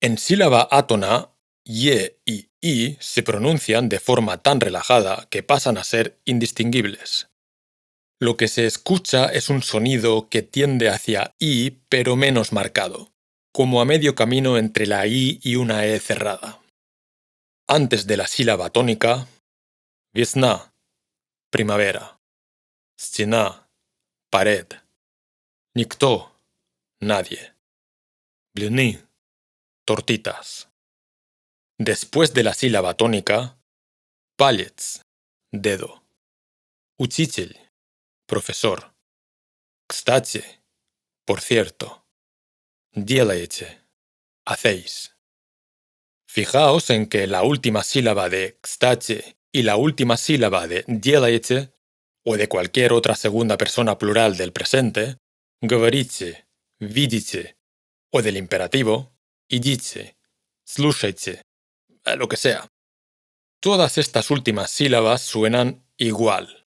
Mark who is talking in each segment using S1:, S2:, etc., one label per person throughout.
S1: En sílaba átona, ye y i se pronuncian de forma tan relajada que pasan a ser indistinguibles. Lo que se escucha es un sonido que tiende hacia i pero menos marcado, como a medio camino entre la i y una e cerrada. Antes de la sílaba tónica, весна, primavera, стена, pared, никто, nadie, блины, tortitas. Después de la sílaba tónica, палец, dedo, учитель, profesor, кстати, por cierto, делаете, hacéis. Fijaos en que la última sílaba de кстати y la última sílaba de делаете, o de cualquier otra segunda persona plural del presente, говорите, видите, o del imperativo, идите, слушайте, lo que sea. Todas estas últimas sílabas suenan igual,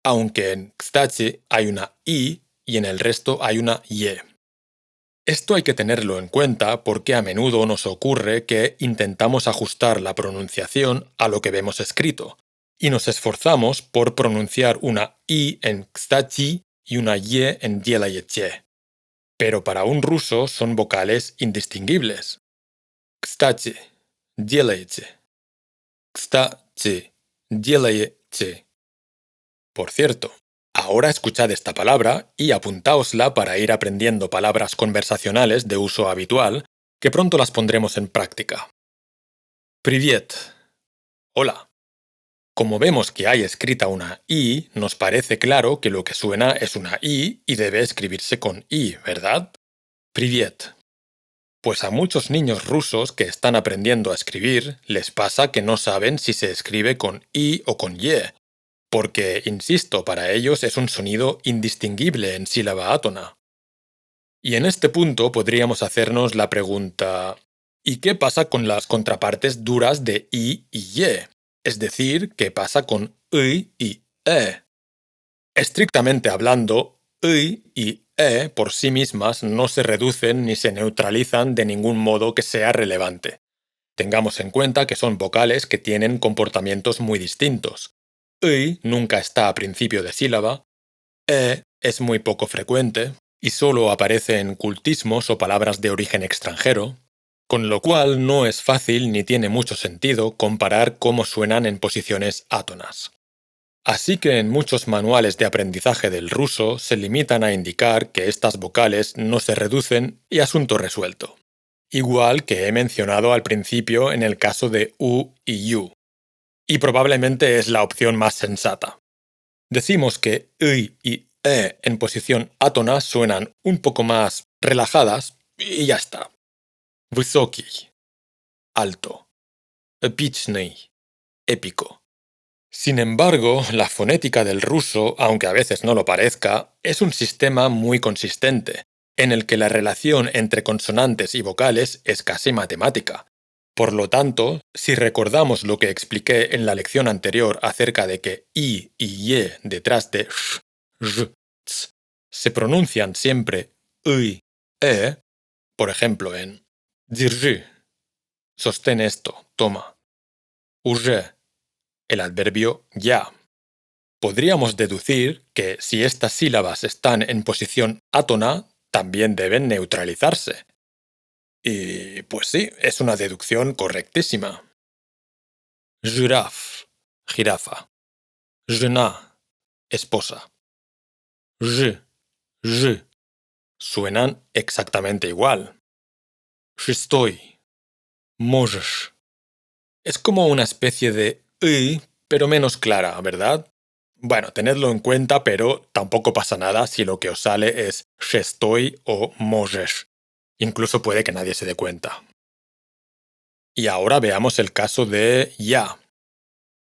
S1: aunque en кстати hay una i y en el resto hay una ye. Esto hay que tenerlo en cuenta porque a menudo nos ocurre que intentamos ajustar la pronunciación a lo que vemos escrito, y nos esforzamos por pronunciar una i en кстати y una ye en делаете. Pero para un ruso son vocales indistinguibles. Кстати, делаете. Кстати, делаете. Por cierto, ahora escuchad esta palabra y apuntáosla para ir aprendiendo palabras conversacionales de uso habitual, que pronto las pondremos en práctica. Привет. Hola. Como vemos que hay escrita una i, nos parece claro que lo que suena es una i y debe escribirse con i, ¿verdad? Привет. Pues a muchos niños rusos que están aprendiendo a escribir les pasa que no saben si se escribe con i o con ye, porque, insisto, para ellos es un sonido indistinguible en sílaba átona. Y en este punto podríamos hacernos la pregunta: ¿y qué pasa con las contrapartes duras de i y ye? Es decir, ¿qué pasa con y e? Estrictamente hablando, y e por sí mismas no se reducen ni se neutralizan de ningún modo que sea relevante. Tengamos en cuenta que son vocales que tienen comportamientos muy distintos. Y nunca está a principio de sílaba, e es muy poco frecuente y solo aparece en cultismos o palabras de origen extranjero, con lo cual no es fácil ni tiene mucho sentido comparar cómo suenan en posiciones átonas. Así que en muchos manuales de aprendizaje del ruso se limitan a indicar que estas vocales no se reducen y asunto resuelto. Igual que he mencionado al principio en el caso de u y yu. Y probablemente es la opción más sensata. Decimos que y e en posición átona suenan un poco más relajadas y ya está. Высокий, alto. Эпичный, épico. Sin embargo, la fonética del ruso, aunque a veces no lo parezca, es un sistema muy consistente, en el que la relación entre consonantes y vocales es casi matemática. Por lo tanto, si recordamos lo que expliqué en la lección anterior acerca de que i y ye detrás de sh, zh, ts, se pronuncian siempre y, e, por ejemplo en держи, sostén esto, toma, уже, el adverbio ya. Podríamos deducir que si estas sílabas están en posición átona, también deben neutralizarse. Y pues sí, es una deducción correctísima. Жираф, jirafa. Жена, esposa. Ж, suenan exactamente igual. Шестой, можешь. Es como una especie de y, pero menos clara, ¿verdad? Bueno, tenedlo en cuenta, pero tampoco pasa nada si lo que os sale es шестой o можешь. Incluso puede que nadie se dé cuenta. Y ahora veamos el caso de ya.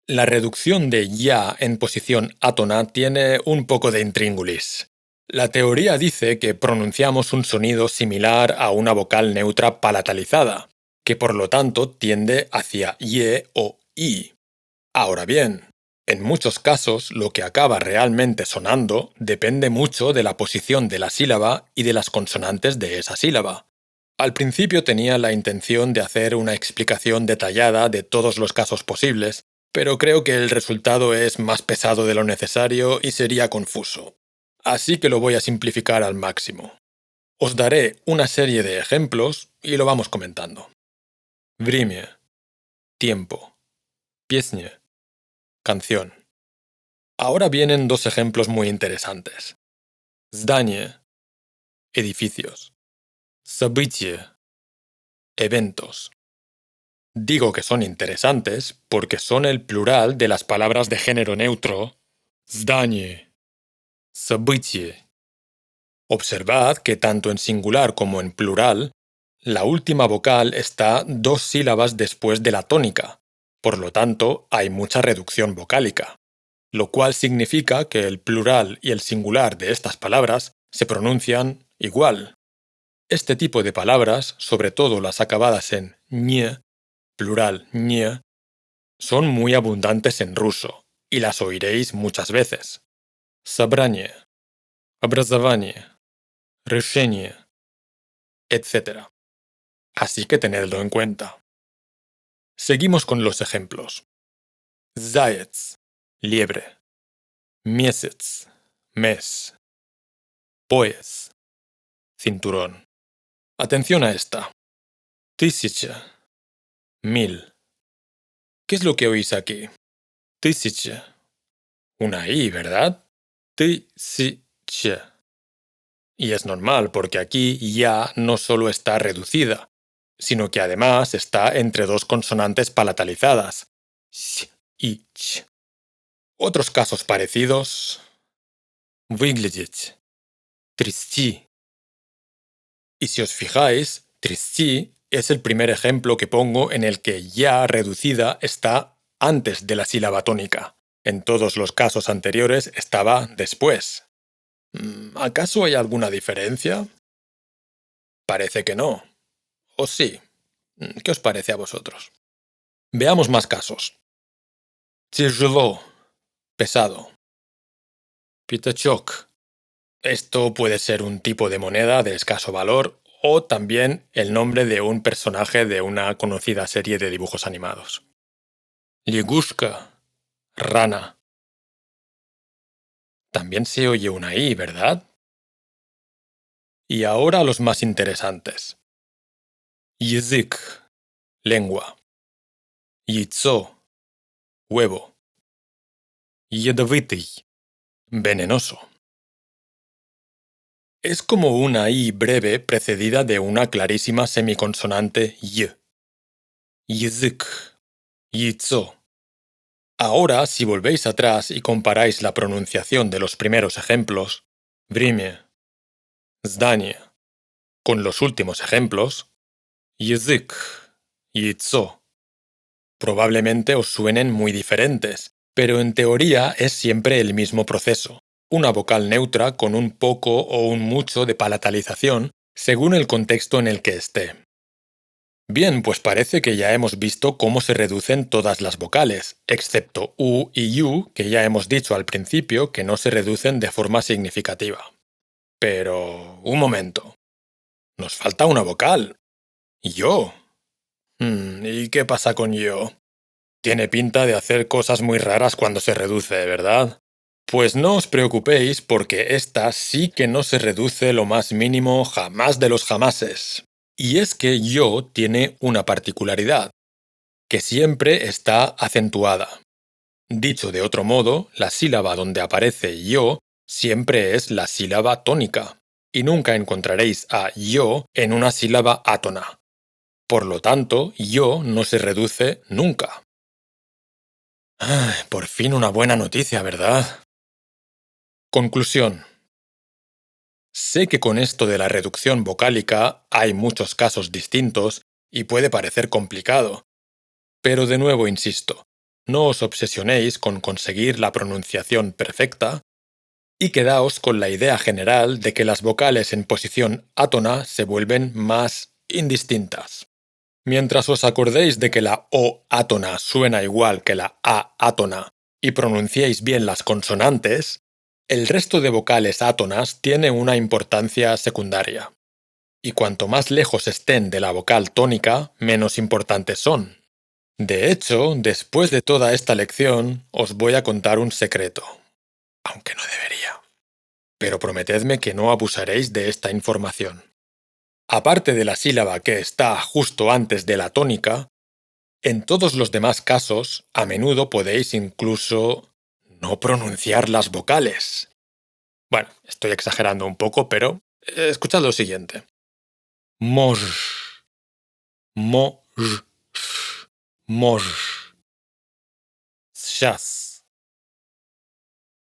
S1: La reducción de ya en posición átona tiene un poco de intríngulis. La teoría dice que pronunciamos un sonido similar a una vocal neutra palatalizada, que por lo tanto tiende hacia ye o i. Ahora bien, en muchos casos lo que acaba realmente sonando depende mucho de la posición de la sílaba y de las consonantes de esa sílaba. Al principio tenía la intención de hacer una explicación detallada de todos los casos posibles, pero creo que el resultado es más pesado de lo necesario y sería confuso. Así que lo voy a simplificar al máximo. Os daré una serie de ejemplos y lo vamos comentando. Время, tiempo. Песня, canción. Ahora vienen dos ejemplos muy interesantes. Здание, edificios. Событие, eventos. Digo que son interesantes porque son el plural de las palabras de género neutro здание, событие. Observad que tanto en singular como en plural, la última vocal está 2 sílabas después de la tónica, por lo tanto hay mucha reducción vocálica, lo cual significa que el plural y el singular de estas palabras se pronuncian igual. Este tipo de palabras, sobre todo las acabadas en ñe, plural ñe, son muy abundantes en ruso, y las oiréis muchas veces. Собрание, образование, решение, etc. Así que tenedlo en cuenta. Seguimos con los ejemplos. Заяц, liebre. Месяц, mes. Пояс, cinturón. Atención a esta. Тысяча, 1000. ¿Qué es lo que oís aquí? Тысяча. Una I, ¿verdad? Тысяча. Y es normal porque aquí ya no solo está reducida, sino que además está entre dos consonantes palatalizadas. Sh y ch. Otros casos parecidos. Выглядеть. Трясти. Y si os fijáis, трясти es el primer ejemplo que pongo en el que ya reducida está antes de la sílaba tónica. En todos los casos anteriores estaba después. ¿Acaso hay alguna diferencia? Parece que no. ¿O sí? ¿Qué os parece a vosotros? Veamos más casos. Тяжело, pesado. Пятачок. Esto puede ser un tipo de moneda de escaso valor o también el nombre de un personaje de una conocida serie de dibujos animados. Лягушка, rana. También se oye una I, ¿verdad? Y ahora los más interesantes. Язык, lengua. Яйцо, huevo. Ядовитый, venenoso. Es como una I breve precedida de una clarísima semiconsonante Y. Язык, яйцо. Ahora, si volvéis atrás y comparáis la pronunciación de los primeros ejemplos, время, здание, con los últimos ejemplos, язык, яйцо, probablemente os suenen muy diferentes, pero en teoría es siempre el mismo proceso, una vocal neutra con un poco o un mucho de palatalización según el contexto en el que esté. Bien, pues parece que ya hemos visto cómo se reducen todas las vocales, excepto U y U, que ya hemos dicho al principio que no se reducen de forma significativa. Pero, un momento. Nos falta una vocal. Yo. ¿Y qué pasa con yo? Tiene pinta de hacer cosas muy raras cuando se reduce, ¿verdad? Pues no os preocupéis porque esta sí que no se reduce lo más mínimo jamás de los jamases. Y es que yo tiene una particularidad, que siempre está acentuada. Dicho de otro modo, la sílaba donde aparece yo siempre es la sílaba tónica, y nunca encontraréis a yo en una sílaba átona. Por lo tanto, yo no se reduce nunca. Por fin una buena noticia, ¿verdad? Conclusión. Sé que con esto de la reducción vocálica hay muchos casos distintos y puede parecer complicado. Pero de nuevo insisto, no os obsesionéis con conseguir la pronunciación perfecta y quedaos con la idea general de que las vocales en posición átona se vuelven más indistintas. Mientras os acordéis de que la O átona suena igual que la A átona y pronunciéis bien las consonantes, el resto de vocales átonas tiene una importancia secundaria. y cuanto más lejos estén de la vocal tónica, menos importantes son. De hecho, después de toda esta lección, os voy a contar un secreto, aunque no debería. Pero prometedme que no abusaréis de esta información. Aparte de la sílaba que está justo antes de la tónica, en todos los demás casos, a menudo podéis incluso no pronunciar las vocales. Bueno, estoy exagerando un poco, pero escuchad lo siguiente. Moj, moj, moj, shas.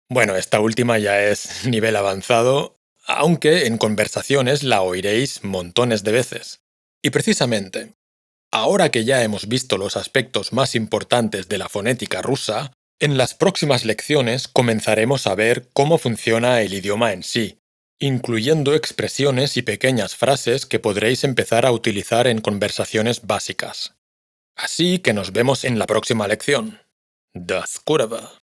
S1: Bueno, esta última ya es nivel avanzado, aunque en conversaciones la oiréis montones de veces. Y precisamente, ahora que ya hemos visto los aspectos más importantes de la fonética rusa, en las próximas lecciones comenzaremos a ver cómo funciona el idioma en sí, incluyendo expresiones y pequeñas frases que podréis empezar a utilizar en conversaciones básicas. Así que nos vemos en la próxima lección. До скорого!